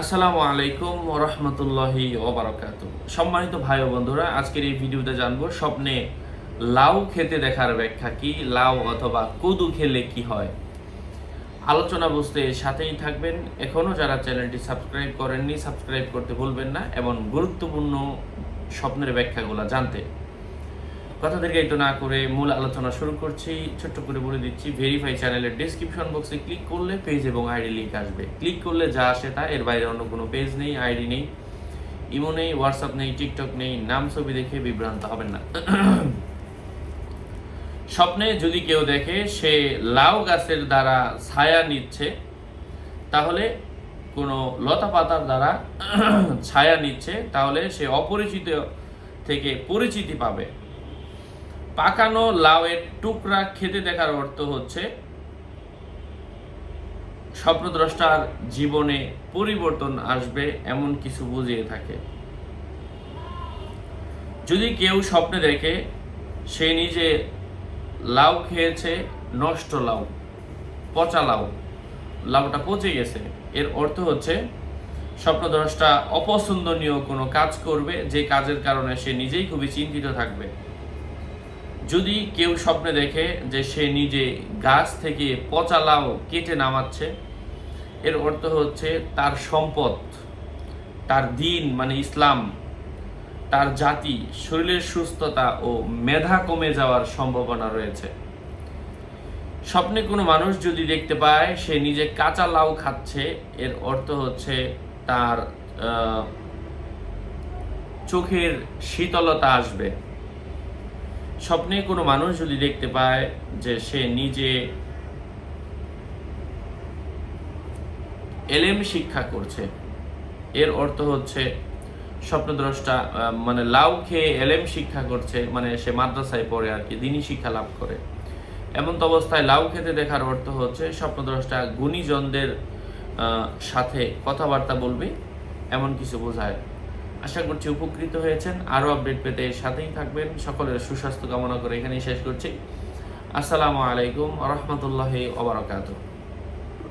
আসসালামু আলাইকুম ওয়া রাহমাতুল্লাহি ওয়া বারাকাতুহু। সম্মানিত ভাই ও বন্ধুরা, আজকের এই ভিডিওতে জানবো স্বপ্নে লাউ খেতে দেখার ব্যাখ্যা কি, লাউ অথবা কদু খেলে কি হয়। আলোচনা বুঝতে সাথেই থাকবেন। এখনো যারা চ্যানেলটি সাবস্ক্রাইব করেননি সাবস্ক্রাইব করতে ভুলবেন না এবং গুরুত্বপূর্ণ স্বপ্নের ব্যাখ্যাগুলো জানতে। কথা দীর্ঘায়িত না করে মূল আলোচনা শুরু করছি। ছোট্ট করে বলে দিচ্ছি, ভেরিফাই চ্যানেলের ডেসক্রিপশন বক্সে ক্লিক করলে পেজ এবং আইডি লিঙ্ক আসবে। ক্লিক করলে যা আসে তা, এর বাইরে অন্য কোনো পেজ নেই, আইডি নেই, ইমো নেই, হোয়াটসঅ্যাপ নেই, টিকটক নেই। নাম ছবি দেখে বিভ্রান্ত হবেন না। স্বপ্নে যদি কেউ দেখে সে লাউ গাছের দ্বারা ছায়া নিচ্ছে, তাহলে কোনো লতা পাতার দ্বারা ছায়া নিচ্ছে, তাহলে সে অপরিচিত থেকে পরিচিতি পাবে। পাকানো লাউয়ের টুকরা খেতে দেখার অর্থ হচ্ছে স্বপ্নদ্রষ্টার জীবনে পরিবর্তন আসবে, এমন কিছু বুঝিয়ে থাকে। যদি কেউ স্বপ্নে দেখে সে নিজে লাউ খেয়েছে, নষ্ট লাউ, পচা লাউ, লাউটা পচে গেছে, এর অর্থ হচ্ছে স্বপ্নদ্রষ্টা অপছন্দনীয় কোনো কাজ করবে, যে কাজের কারণে সে নিজেই খুবই চিন্তিত থাকবে। যদি কেউ স্বপ্নে দেখে যে সে নিজে গাছ থেকে পচা লাউ কেটে নামাচ্ছে, এর অর্থ হচ্ছে তার সম্পদ, তার দিন মানে ইসলাম, তার জাতি, শরীরের সুস্থতা ও মেধা কমে যাওয়ার সম্ভাবনা রয়েছে। স্বপ্নে কোনো মানুষ যদি দেখতে পায় সে নিজে কাঁচা লাউ খাচ্ছে, এর অর্থ হচ্ছে তার চোখের শীতলতা আসবে। স্বপ্নে কোনো মানুষ যদি দেখতে পায় যে সে নিজে এলেম শিক্ষা করছে, এর অর্থ হচ্ছে স্বপ্নদ্রষ্টা মানে লাউ খেয়ে এলেম শিক্ষা করছে, মানে সে মাদ্রাসায় পড়ে আর কি, দিনী শিক্ষা লাভ করে। এমন তো অবস্থায় লাউ খেতে দেখার অর্থ হচ্ছে স্বপ্নদ্রষ্টা গুণীজনদের সাথে কথাবার্তা বলবে, এমন কিছু বোঝায়। আশা করছি উপকৃত হয়েছেন। আরও আপডেট পেতে সাথেই থাকবেন। সকলের সুস্বাস্থ্য কামনা করে এখানেই শেষ করছি। আসসালামু আলাইকুম ওয়া রাহমাতুল্লাহি ওয়া বারাকাতুহু।